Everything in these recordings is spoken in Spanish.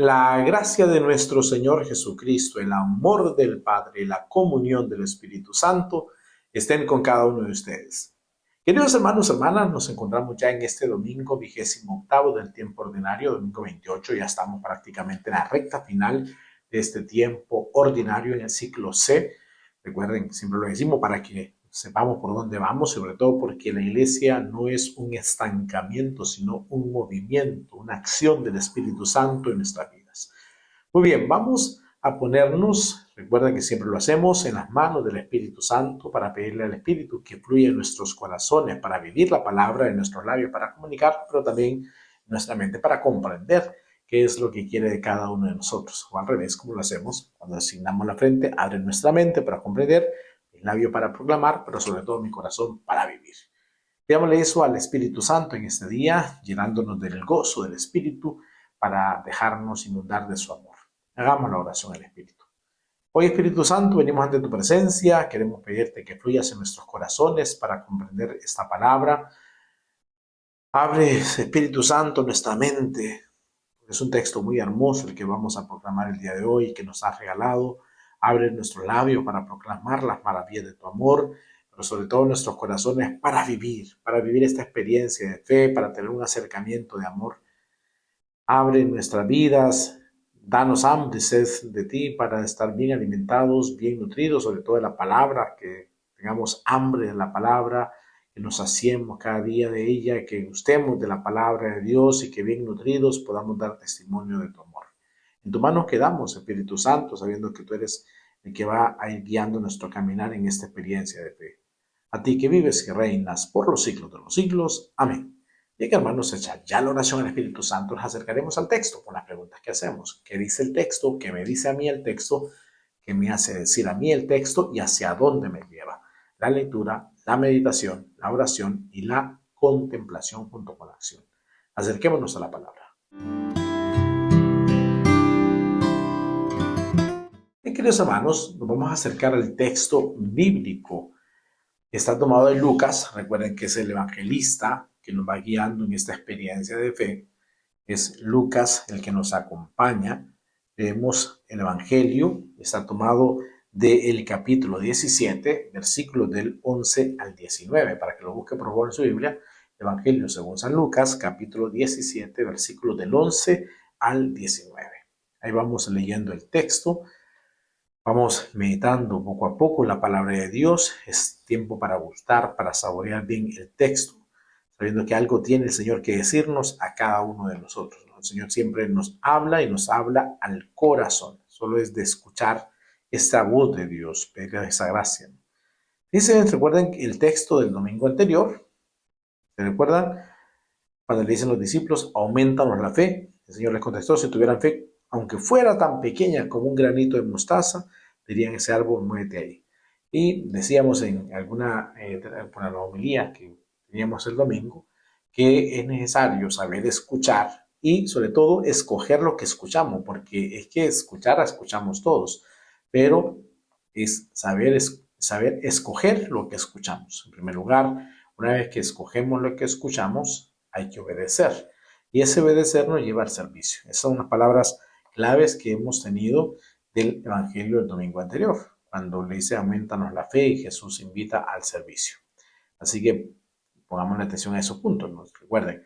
La gracia de nuestro Señor Jesucristo, el amor del Padre, la comunión del Espíritu Santo estén con cada uno de ustedes. Queridos hermanos, hermanas, nos encontramos ya en este domingo 28º del tiempo ordinario, domingo 28. Ya estamos prácticamente en la recta final de este tiempo ordinario en el ciclo C. Recuerden, siempre lo decimos para que sepamos por dónde vamos, sobre todo porque la iglesia no es un estancamiento, sino un movimiento, una acción del Espíritu Santo en nuestras vidas. Muy bien, vamos a ponernos, recuerden que siempre lo hacemos, en las manos del Espíritu Santo para pedirle al Espíritu que fluya en nuestros corazones, para vivir la palabra en nuestros labios, para comunicar, pero también en nuestra mente para comprender qué es lo que quiere de cada uno de nosotros. O al revés, como lo hacemos, cuando asignamos la frente, abre nuestra mente para comprender, el labio para proclamar, pero sobre todo mi corazón para vivir. Pidámosle eso al Espíritu Santo en este día, llenándonos del gozo del Espíritu para dejarnos inundar de su amor. Hagamos la oración al Espíritu. Hoy, Espíritu Santo, venimos ante tu presencia, queremos pedirte que fluyas en nuestros corazones para comprender esta palabra. Abre, Espíritu Santo, nuestra mente. Es un texto muy hermoso el que vamos a proclamar el día de hoy, que nos has regalado. Abre nuestro labio para proclamar las maravillas de tu amor, pero sobre todo nuestros corazones para vivir esta experiencia de fe, para tener un acercamiento de amor. Abre nuestras vidas, danos hambre y sed de ti para estar bien alimentados, bien nutridos, sobre todo de la palabra, que tengamos hambre de la palabra, que nos saciemos cada día de ella, que gustemos de la palabra de Dios y que bien nutridos podamos dar testimonio de tu amor. En tu mano quedamos, Espíritu Santo, sabiendo que tú eres el que va a ir guiando nuestro caminar en esta experiencia de fe. A ti que vives y reinas por los siglos de los siglos. Amén. Bien, hermanos, hecha ya la oración al Espíritu Santo, nos acercaremos al texto con las preguntas que hacemos. ¿Qué dice el texto? ¿Qué me dice a mí el texto? ¿Qué me hace decir a mí el texto? ¿Y hacia dónde me lleva? La lectura, la meditación, la oración y la contemplación junto con la acción. Acerquémonos a la palabra. Bien, queridos hermanos, nos vamos a acercar al texto bíblico. Está tomado de Lucas. Recuerden que es el evangelista que nos va guiando en esta experiencia de fe. Es Lucas el que nos acompaña. Vemos el Evangelio, está tomado del capítulo 17, versículos del 11 al 19, para que lo busque por favor en su Biblia. Evangelio según San Lucas, capítulo 17, versículos del 11 al 19. Ahí vamos leyendo el texto, vamos meditando poco a poco la palabra de Dios. Es tiempo para gustar, para saborear bien el texto, sabiendo que algo tiene el Señor que decirnos a cada uno de nosotros, ¿no? El Señor siempre nos habla y nos habla al corazón. Solo es de escuchar esta voz de Dios, pedirle esa gracia, ¿no? Dice, recuerden el texto del domingo anterior. ¿Se recuerdan? Cuando le dicen los discípulos, aumentanos la fe. El Señor les contestó, si tuvieran fe, aunque fuera tan pequeña como un granito de mostaza, dirían ese árbol, muévete ahí. Y decíamos en alguna por la homilía que teníamos el domingo, que es necesario saber escuchar y sobre todo escoger lo que escuchamos, porque es que escuchamos todos, pero es saber escoger lo que escuchamos. En primer lugar, una vez que escogemos lo que escuchamos, hay que obedecer. Y ese obedecer nos lleva al servicio. Esas son unas palabras claves que hemos tenido del Evangelio del domingo anterior, cuando le dice aumentanos la fe y Jesús invita al servicio. Así que pongamos la atención a esos puntos. ¿No? Recuerden,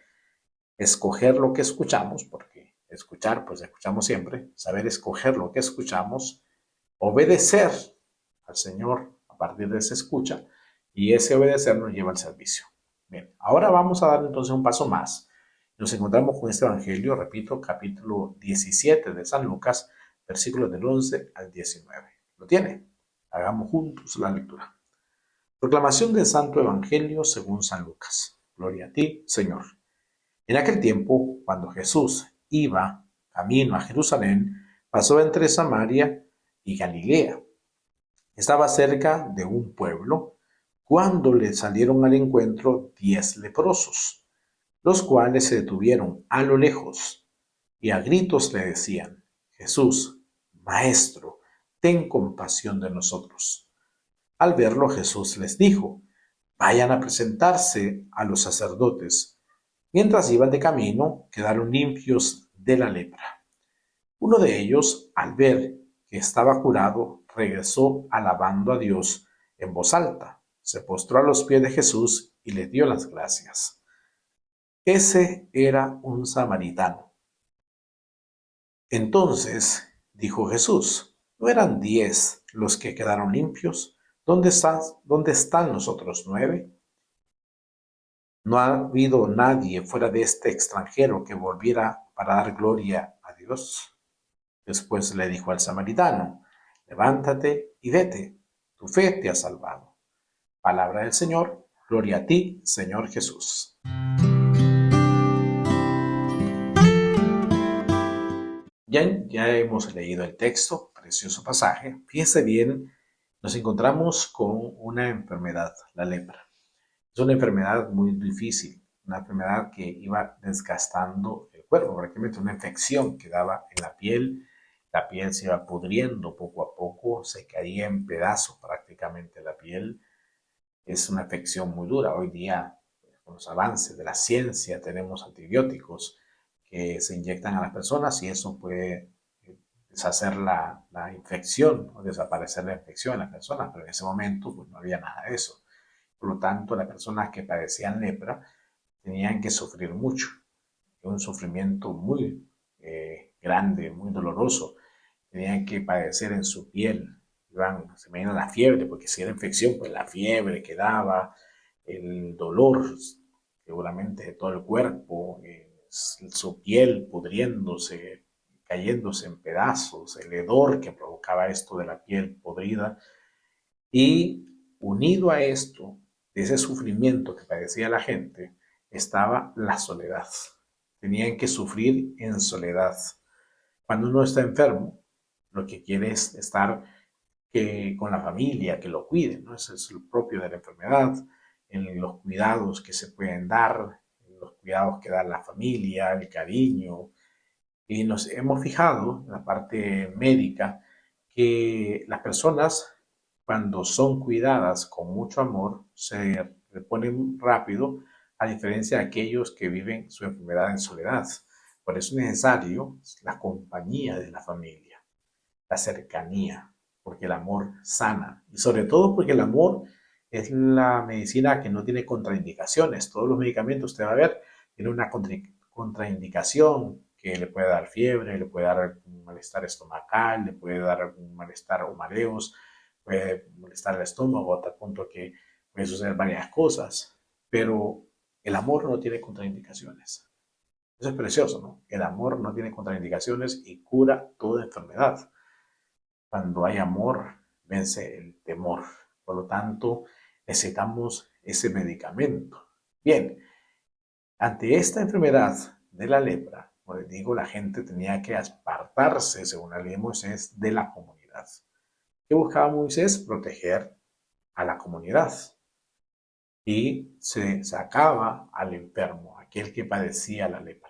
escoger lo que escuchamos, porque escuchar, pues escuchamos siempre, saber escoger lo que escuchamos, obedecer al Señor a partir de esa escucha, y ese obedecer nos lleva al servicio. Bien, ahora vamos a dar entonces un paso más. Nos encontramos con este Evangelio, repito, capítulo 17 de San Lucas, versículos del 11 al 19. ¿Lo tiene? Hagamos juntos la lectura. Proclamación del Santo Evangelio según San Lucas. Gloria a ti, Señor. En aquel tiempo, cuando Jesús iba camino a Jerusalén, pasó entre Samaria y Galilea. Estaba cerca de un pueblo cuando le salieron al encuentro 10 leprosos, los cuales se detuvieron a lo lejos y a gritos le decían, Jesús, Maestro, ten compasión de nosotros. Al verlo Jesús les dijo, vayan a presentarse a los sacerdotes. Mientras iban de camino, quedaron limpios de la lepra. Uno de ellos, al ver que estaba curado, regresó alabando a Dios en voz alta. Se postró a los pies de Jesús y le dio las gracias. Ese era un samaritano. Entonces dijo Jesús: ¿no eran 10 los que quedaron limpios? ¿Dónde están los otros 9? No ha habido nadie fuera de este extranjero que volviera para dar gloria a Dios. Después le dijo al samaritano: levántate y vete, tu fe te ha salvado. Palabra del Señor, gloria a ti, Señor Jesús. Ya hemos leído el texto, precioso pasaje. Fíjese bien, nos encontramos con una enfermedad, la lepra. Es una enfermedad muy difícil, una enfermedad que iba desgastando el cuerpo, prácticamente una infección que daba en la piel se iba pudriendo poco a poco, se caía en pedazos prácticamente la piel. Es una infección muy dura. Hoy día, con los avances de la ciencia, tenemos antibióticos que se inyectan a las personas y eso puede deshacer la infección o desaparecer la infección en la persona, pero en ese momento pues, no había nada de eso. Por lo tanto, las personas que padecían lepra tenían que sufrir mucho, un sufrimiento muy grande, muy doloroso. Tenían que padecer en su piel, se me viene la fiebre, porque si era infección, pues la fiebre que daba, el dolor seguramente de todo el cuerpo, su piel pudriéndose, cayéndose en pedazos, el hedor que provocaba esto de la piel podrida. Y unido a esto, de ese sufrimiento que padecía la gente, estaba la soledad. Tenían que sufrir en soledad. Cuando uno está enfermo, lo que quiere es estar con la familia, que lo cuiden, ¿no? Eso es lo propio de la enfermedad, en los cuidados que se pueden dar, en los cuidados que da la familia, el cariño. Y nos hemos fijado en la parte médica que las personas, cuando son cuidadas con mucho amor, se reponen rápido, a diferencia de aquellos que viven su enfermedad en soledad. Por eso es necesario la compañía de la familia, la cercanía, porque el amor sana. Y sobre todo porque el amor es la medicina que no tiene contraindicaciones. Todos los medicamentos, usted va a ver, tienen una contraindicación que le puede dar fiebre, le puede dar algún malestar estomacal, le puede dar algún malestar o mareos, puede molestar el estómago hasta el punto que puede suceder varias cosas. Pero el amor no tiene contraindicaciones. Eso es precioso, ¿no? El amor no tiene contraindicaciones y cura toda enfermedad. Cuando hay amor, vence el temor. Por lo tanto, necesitamos ese medicamento. Bien, ante esta enfermedad de la lepra, como les digo, la gente tenía que apartarse, según la ley de Moisés, de la comunidad. ¿Qué buscaba Moisés? Proteger a la comunidad. Y se sacaba al enfermo, aquel que padecía la lepra.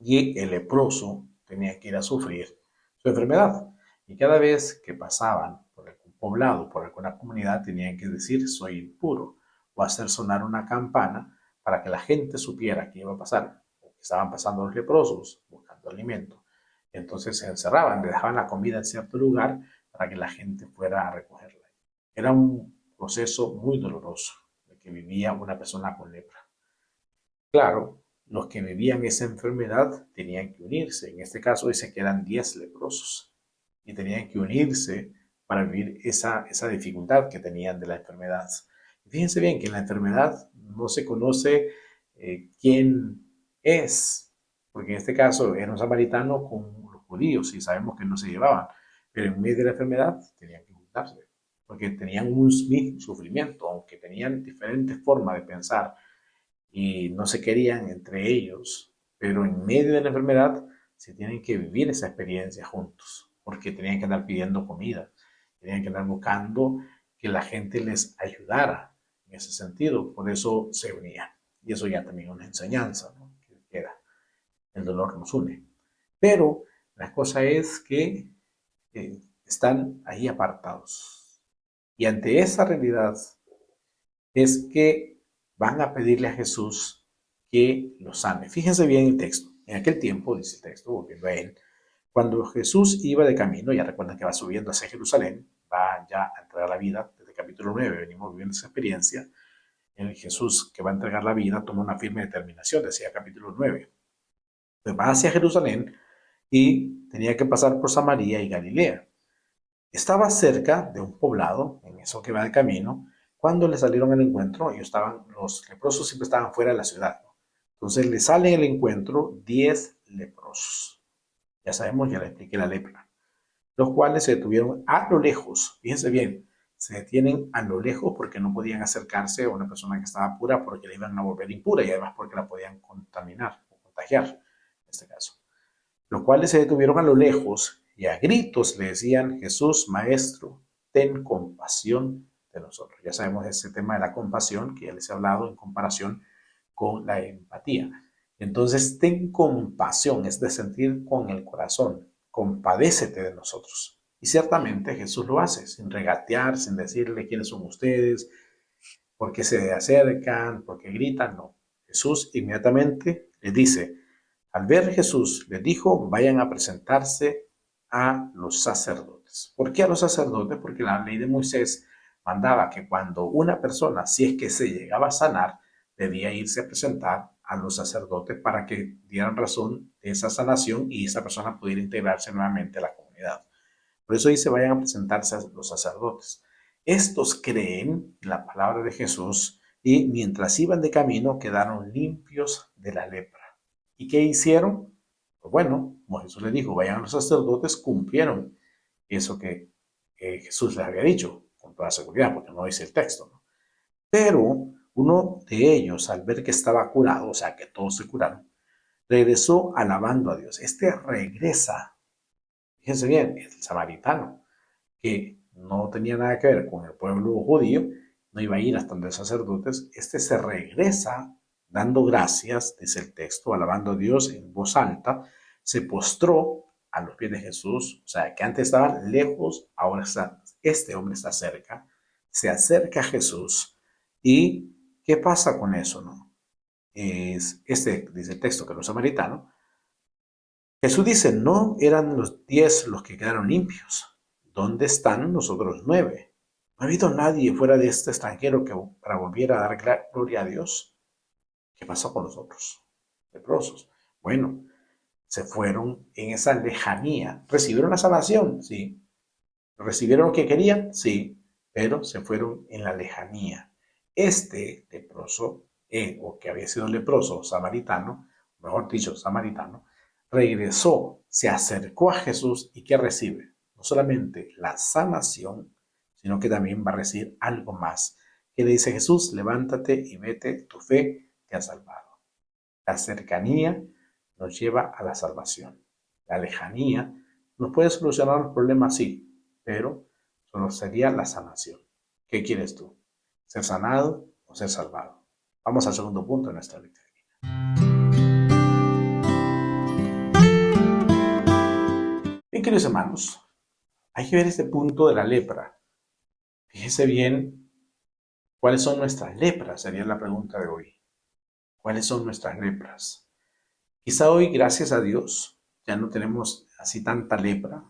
Y el leproso tenía que ir a sufrir su enfermedad. Y cada vez que pasaban por algún poblado, por alguna comunidad, tenían que decir soy impuro o hacer sonar una campana para que la gente supiera que iba a pasar, o que estaban pasando los leprosos buscando alimento. Entonces se encerraban, le dejaban la comida en cierto lugar para que la gente fuera a recogerla. Era un proceso muy doloroso el que vivía una persona con lepra. Claro, los que vivían esa enfermedad tenían que unirse. En este caso dice que eran 10 leprosos y tenían que unirse para vivir esa dificultad que tenían de la enfermedad. Y fíjense bien que en la enfermedad no se conoce quién es, porque en este caso era un samaritano con los judíos y sabemos que no se llevaban, pero en medio de la enfermedad tenían que juntarse, porque tenían un mismo sufrimiento, aunque tenían diferentes formas de pensar y no se querían entre ellos, pero en medio de la enfermedad se tienen que vivir esa experiencia juntos, porque tenían que andar pidiendo comida, tenían que andar buscando que la gente les ayudara en ese sentido, por eso se unían. Y eso ya también es una enseñanza, ¿no? Que queda. El dolor nos une. Pero la cosa es que están ahí apartados. Y ante esa realidad es que van a pedirle a Jesús que los sane. Fíjense bien el texto. En aquel tiempo, dice el texto, volviendo a él, Cuando Jesús iba de camino, ya recuerdan que va subiendo hacia Jerusalén, va ya a entregar la vida, desde el capítulo 9 venimos viviendo esa experiencia. El Jesús que va a entregar la vida toma una firme determinación, decía capítulo 9. Pues va hacia Jerusalén y tenía que pasar por Samaria y Galilea. Estaba cerca de un poblado, en eso que va de camino, cuando le salieron al encuentro. Los leprosos siempre estaban fuera de la ciudad, ¿no? Entonces le salen al encuentro 10 leprosos. Ya sabemos, ya le expliqué la lepra. Los cuales se detuvieron a lo lejos. Fíjense bien, se detienen a lo lejos porque no podían acercarse a una persona que estaba pura porque la iban a volver impura y además porque la podían contaminar o contagiar, en este caso. Los cuales se detuvieron a lo lejos y a gritos le decían: Jesús, Maestro, ten compasión de nosotros. Ya sabemos ese tema de la compasión que ya les he hablado en comparación con la empatía. Entonces, ten compasión, es de sentir con el corazón, compadécete de nosotros. Y ciertamente Jesús lo hace, sin regatear, sin decirle quiénes son ustedes, por qué se acercan, por qué gritan, no. Jesús inmediatamente les dice: al ver Jesús, les dijo: vayan a presentarse a los sacerdotes. ¿Por qué a los sacerdotes? Porque la ley de Moisés mandaba que cuando una persona, si es que se llegaba a sanar, debía irse a presentar a los sacerdotes para que dieran razón de esa sanación y esa persona pudiera integrarse nuevamente a la comunidad. Por eso dice: vayan a presentarse a los sacerdotes. Estos creen en la palabra de Jesús y mientras iban de camino quedaron limpios de la lepra. ¿Y qué hicieron? Pues bueno, como Jesús les dijo, vayan a los sacerdotes, cumplieron eso que Jesús les había dicho, con toda seguridad, porque no dice el texto, ¿no? Pero uno de ellos, al ver que estaba curado, o sea, que todos se curaron, regresó alabando a Dios. Este regresa, fíjense bien, el samaritano, que no tenía nada que ver con el pueblo judío, no iba a ir hasta donde sacerdotes, este se regresa dando gracias, dice el texto, alabando a Dios en voz alta, se postró a los pies de Jesús, o sea, que antes estaba lejos, ahora está, este hombre está cerca, se acerca a Jesús. ¿Y qué pasa con eso, no? Dice el texto, que los samaritanos, Jesús dice: no eran los 10 los que quedaron limpios. ¿Dónde están los otros 9? No ha habido nadie fuera de este extranjero que para volver a dar gloria a Dios. ¿Qué pasó con los otros leprosos? Bueno, se fueron en esa lejanía. ¿Recibieron la salvación? Sí. ¿Recibieron lo que querían? Sí. Pero se fueron en la lejanía. Este leproso, o que había sido leproso samaritano, mejor dicho, samaritano, regresó, se acercó a Jesús y ¿qué recibe? No solamente la sanación, sino que también va a recibir algo más. Que le dice Jesús: levántate y vete, tu fe te ha salvado. La cercanía nos lleva a la salvación. La lejanía nos puede solucionar los problemas, sí, pero solo sería la sanación. ¿Qué quieres tú? ¿Ser sanado o ser salvado? Vamos al segundo punto de nuestra lectura. Bien, queridos hermanos, hay que ver este punto de la lepra. Fíjese bien cuáles son nuestras lepras, sería la pregunta de hoy. ¿Cuáles son nuestras lepras? Quizá hoy, gracias a Dios, ya no tenemos así tanta lepra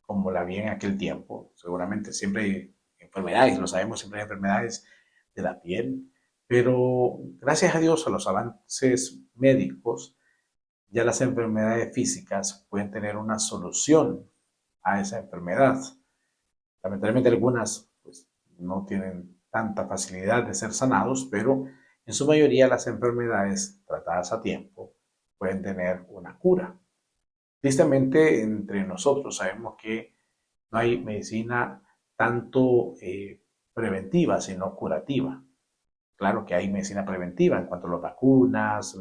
como la había en aquel tiempo. Seguramente siempre hay enfermedades, lo sabemos, siempre hay enfermedades de la piel, pero gracias a Dios, a los avances médicos, ya las enfermedades físicas pueden tener una solución a esa enfermedad. Lamentablemente algunas pues, no tienen tanta facilidad de ser sanados, pero en su mayoría las enfermedades tratadas a tiempo pueden tener una cura. Tristemente, entre nosotros sabemos que no hay medicina tanto preventiva, sino curativa. Claro que hay medicina preventiva en cuanto a las vacunas,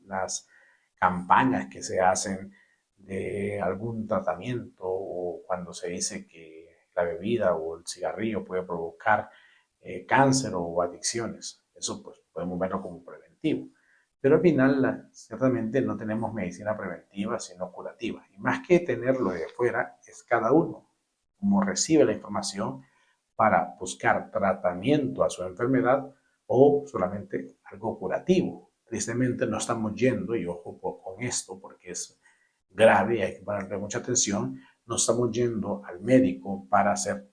las campañas que se hacen de algún tratamiento o cuando se dice que la bebida o el cigarrillo puede provocar cáncer o adicciones. Eso pues podemos verlo como preventivo. Pero al final, ciertamente no tenemos medicina preventiva, sino curativa. Y más que tenerlo de afuera, es cada uno como recibe la información para buscar tratamiento a su enfermedad o solamente algo curativo. Tristemente no estamos yendo, y ojo con esto, porque es grave y hay que ponerle mucha atención. No estamos yendo al médico para ser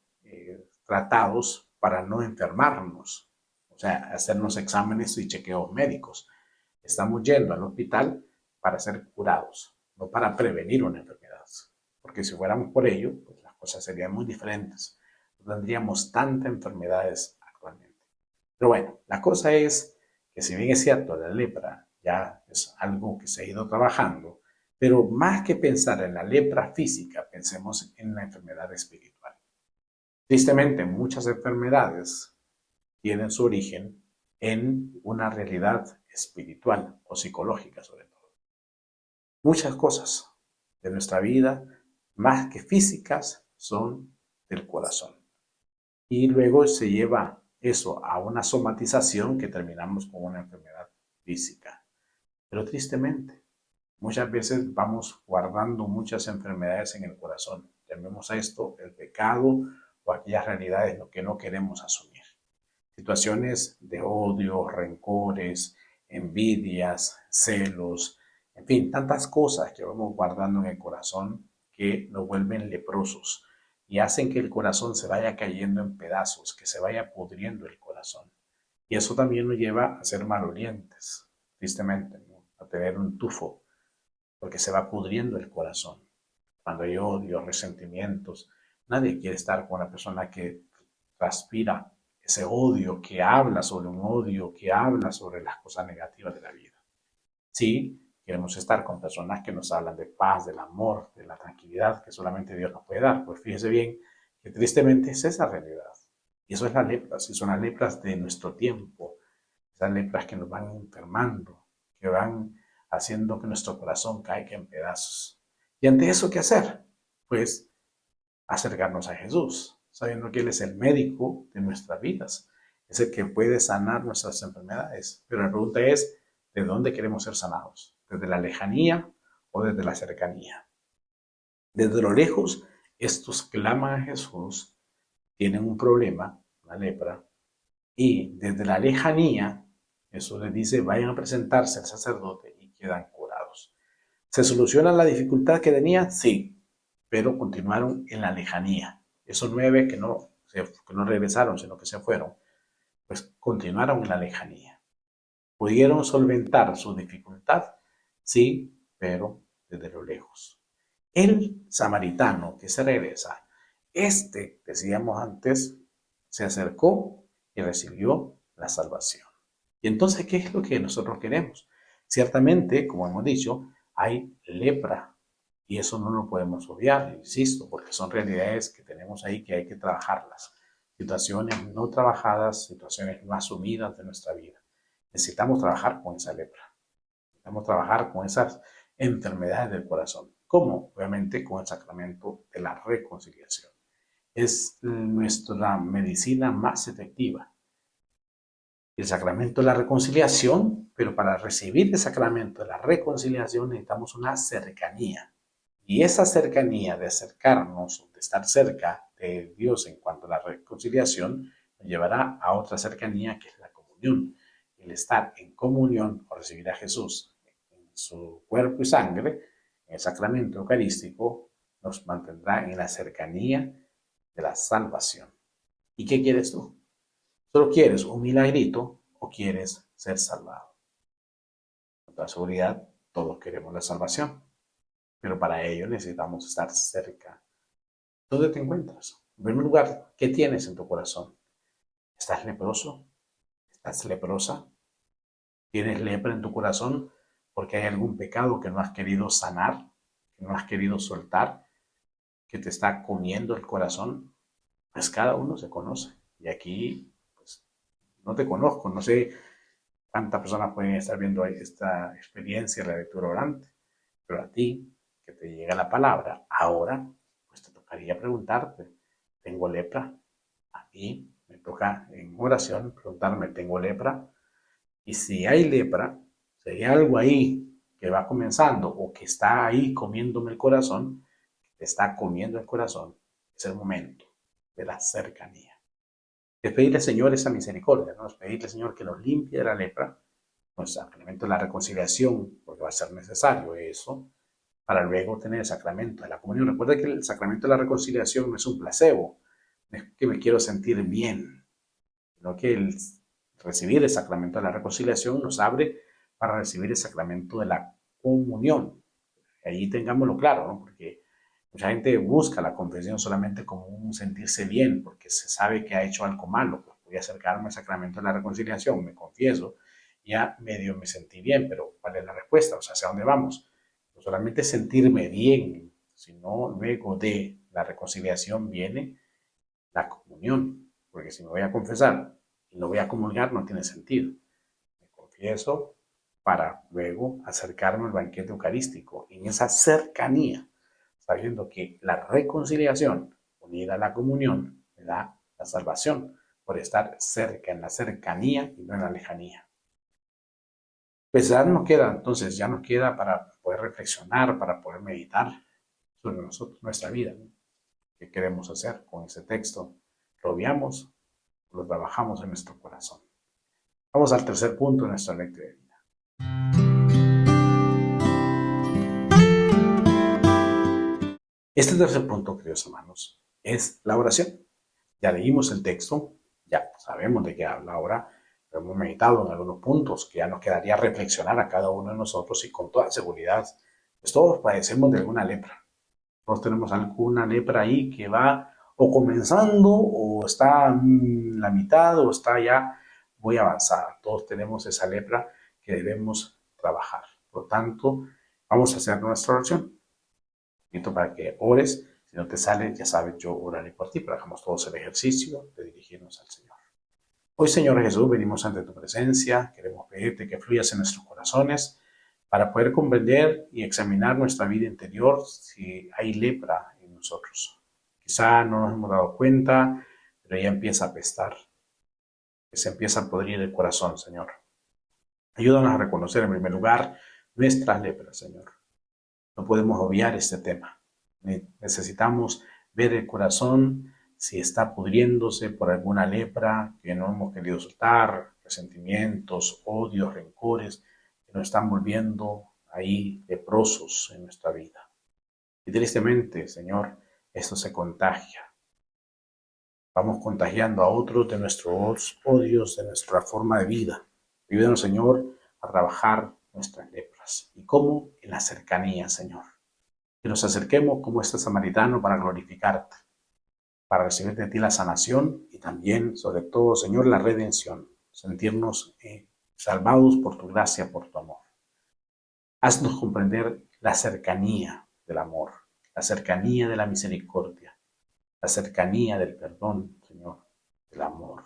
tratados para no enfermarnos, o sea, hacernos exámenes y chequeos médicos. Estamos yendo al hospital para ser curados, no para prevenir una enfermedad. Porque si fuéramos por ello, pues las cosas serían muy diferentes. No tendríamos tantas enfermedades actualmente. Pero bueno, la cosa es que si bien es cierto, la lepra ya es algo que se ha ido trabajando, pero más que pensar en la lepra física, pensemos en la enfermedad espiritual. Tristemente, muchas enfermedades tienen su origen en una realidad espiritual o psicológica sobre todo. Muchas cosas de nuestra vida, más que físicas, son del corazón. Y luego se lleva eso a una somatización que terminamos con una enfermedad física. Pero tristemente, muchas veces vamos guardando muchas enfermedades en el corazón. Llamemos a esto el pecado o aquellas realidades que no queremos asumir. Situaciones de odio, rencores, envidias, celos, en fin, tantas cosas que vamos guardando en el corazón que nos vuelven leprosos y hacen que el corazón se vaya cayendo en pedazos, que se vaya pudriendo el corazón. Y eso también nos lleva a ser malolientes, tristemente, ¿no? A tener un tufo, porque se va pudriendo el corazón. Cuando hay odio, resentimientos, nadie quiere estar con una persona que transpira ese odio, que habla sobre un odio, que habla sobre las cosas negativas de la vida. Sí, queremos estar con personas que nos hablan de paz, del amor, de la tranquilidad que solamente Dios nos puede dar. Pues fíjese bien que tristemente es esa realidad. Y eso es las lepras, y son las lepras de nuestro tiempo, esas lepras que nos van enfermando, que van haciendo que nuestro corazón caiga en pedazos. Y ante eso, ¿qué hacer? Pues acercarnos a Jesús, sabiendo que Él es el médico de nuestras vidas, es el que puede sanar nuestras enfermedades. Pero la pregunta es, ¿de dónde queremos ser sanados? ¿Desde la lejanía o desde la cercanía? Desde lo lejos, estos claman a Jesús, tienen un problema, la lepra, y desde la lejanía, Jesús les dice, vayan a presentarse al sacerdote y quedan curados. ¿Se soluciona la dificultad que tenía? Sí, pero continuaron en la lejanía. Esos 9 que no regresaron, sino que se fueron, pues continuaron en la lejanía. ¿Pudieron solventar su dificultad? Sí, pero desde lo lejos. El samaritano que se regresa, decíamos antes, se acercó y recibió la salvación. Y entonces, ¿qué es lo que nosotros queremos? Ciertamente, como hemos dicho, hay lepra y eso no lo podemos obviar, insisto, porque son realidades que tenemos ahí que hay que trabajarlas. Situaciones no trabajadas, situaciones no asumidas de nuestra vida. Necesitamos trabajar con esa lepra. Necesitamos trabajar con esas enfermedades del corazón. ¿Cómo? Obviamente con el sacramento de la reconciliación. Es nuestra medicina más efectiva. El sacramento de la reconciliación, pero para recibir el sacramento de la reconciliación necesitamos una cercanía. Y esa cercanía de acercarnos, de estar cerca de Dios en cuanto a la reconciliación, nos llevará a otra cercanía que es la comunión. El estar en comunión o recibir a Jesús en su cuerpo y sangre, en el sacramento eucarístico, nos mantendrá en la cercanía de la salvación. ¿Y qué quieres tú? ¿Solo quieres un milagrito o quieres ser salvado? Con toda seguridad, todos queremos la salvación, pero para ello necesitamos estar cerca. ¿Dónde te encuentras? En primer lugar, ¿qué tienes en tu corazón? ¿Estás leproso? ¿Estás leprosa? ¿Tienes lepra en tu corazón porque hay algún pecado que no has querido sanar, que no has querido soltar, que te está comiendo el corazón? Pues cada uno se conoce. Y aquí, pues, no te conozco, no sé cuántas personas pueden estar viendo esta experiencia de la lectura orante, pero a ti, que te llega la palabra, ahora, pues te tocaría preguntarte, ¿tengo lepra? A mí me toca en oración preguntarme, ¿tengo lepra? Y si hay lepra, si hay algo ahí que va comenzando o que está ahí comiéndome el corazón, que te está comiendo el corazón, es el momento de la cercanía. Es pedirle al Señor esa misericordia, ¿no? Es pedirle al Señor que nos limpie de la lepra, pues el elemento de la reconciliación, porque va a ser necesario eso, para luego tener el sacramento de la comunión. Recuerda que el sacramento de la reconciliación no es un placebo, no es que me quiero sentir bien, sino que el recibir el sacramento de la reconciliación nos abre para recibir el sacramento de la comunión. Ahí tengámoslo claro, ¿no? Porque mucha gente busca la confesión solamente como un sentirse bien, porque se sabe que ha hecho algo malo. Pues voy a acercarme al sacramento de la reconciliación, me confieso, ya medio me sentí bien, pero ¿cuál es la respuesta? O sea, ¿hacia dónde vamos? No solamente sentirme bien, sino luego de la reconciliación viene la comunión, porque si me voy a confesar y no voy a comulgar no tiene sentido. Me confieso para luego acercarme al banquete eucarístico en esa cercanía, sabiendo que la reconciliación unida a la comunión me da la salvación por estar cerca, en la cercanía y no en la lejanía. Pues ya nos queda, entonces ya nos queda para poder reflexionar, para poder meditar sobre nosotros, nuestra vida, ¿no? ¿Qué queremos hacer con ese texto? ¿Lo obviamos o lo trabajamos en nuestro corazón? Vamos al tercer punto de nuestra lectura de vida. Este tercer punto, queridos hermanos, es la oración. Ya leímos el texto, ya sabemos de qué habla ahora, pero hemos meditado en algunos puntos que ya nos quedaría reflexionar a cada uno de nosotros y con toda seguridad, pues todos padecemos de alguna lepra. Todos tenemos alguna lepra ahí que va o comenzando o está en la mitad o está ya muy avanzada. Todos tenemos esa lepra que debemos trabajar. Por lo tanto, vamos a hacer nuestra oración. Invito para que ores. Si no te sale, ya sabes, yo oraré por ti, pero hagamos todos el ejercicio de dirigirnos al Señor. Hoy, Señor Jesús, venimos ante tu presencia. Queremos pedirte que fluyas en nuestros corazones para poder comprender y examinar nuestra vida interior si hay lepra en nosotros. Quizá no nos hemos dado cuenta, pero ya empieza a apestar, que se empieza a podrir el corazón, Señor. Ayúdanos a reconocer en primer lugar nuestras lepras, Señor. No podemos obviar este tema. Necesitamos ver el corazón si está pudriéndose por alguna lepra que no hemos querido soltar, resentimientos, odios, rencores que nos están volviendo ahí leprosos en nuestra vida. Y tristemente, Señor, esto se contagia. Vamos contagiando a otros de nuestros odios, de nuestra forma de vida. Ayúdanos, Señor, a trabajar nuestras lepras. ¿Y cómo? En la cercanía, Señor. Que nos acerquemos como este samaritano para glorificarte, para recibir de ti la sanación y también, sobre todo, Señor, la redención. Sentirnos salvados por tu gracia, por tu amor. Haznos comprender la cercanía del amor, la cercanía de la misericordia, la cercanía del perdón, Señor, del amor.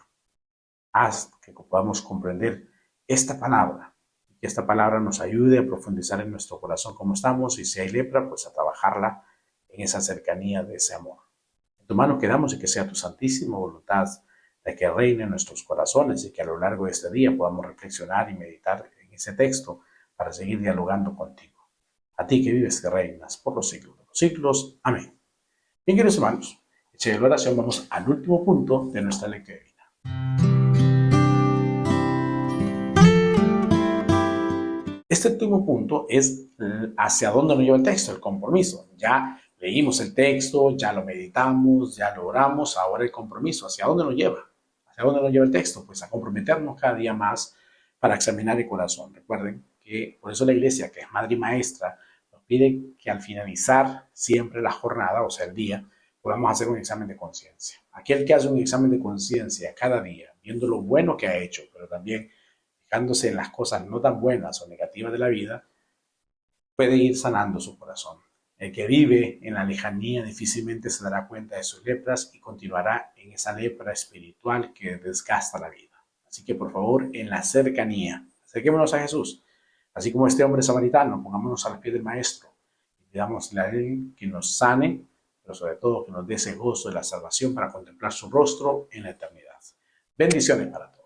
Haz que podamos comprender esta palabra, que esta palabra nos ayude a profundizar en nuestro corazón como estamos y si hay lepra, pues a trabajarla en esa cercanía de ese amor. En tu mano quedamos y que sea tu santísima voluntad la que reine en nuestros corazones y que a lo largo de este día podamos reflexionar y meditar en ese texto para seguir dialogando contigo. A ti que vives, que reinas por los siglos de los siglos. Amén. Bien, queridos hermanos, hecha la oración, vamos al último punto de nuestra lectura de vida. Este último punto es hacia dónde nos lleva el texto, el compromiso. Ya leímos el texto, ya lo meditamos, ya lo oramos, ahora el compromiso. ¿Hacia dónde nos lleva? ¿Hacia dónde nos lleva el texto? Pues a comprometernos cada día más para examinar el corazón. Recuerden que por eso la iglesia, que es madre y maestra, nos pide que al finalizar siempre la jornada, o sea, el día, podamos hacer un examen de conciencia. Aquel que hace un examen de conciencia cada día, viendo lo bueno que ha hecho, pero también fijándose en las cosas no tan buenas o negativas de la vida, puede ir sanando su corazón. El que vive en la lejanía difícilmente se dará cuenta de sus lepras y continuará en esa lepra espiritual que desgasta la vida. Así que por favor, en la cercanía, acerquémonos a Jesús. Así como este hombre samaritano, pongámonos a los pies del Maestro y pidámosle a Él que nos sane, pero sobre todo que nos dé ese gozo de la salvación para contemplar su rostro en la eternidad. Bendiciones para todos.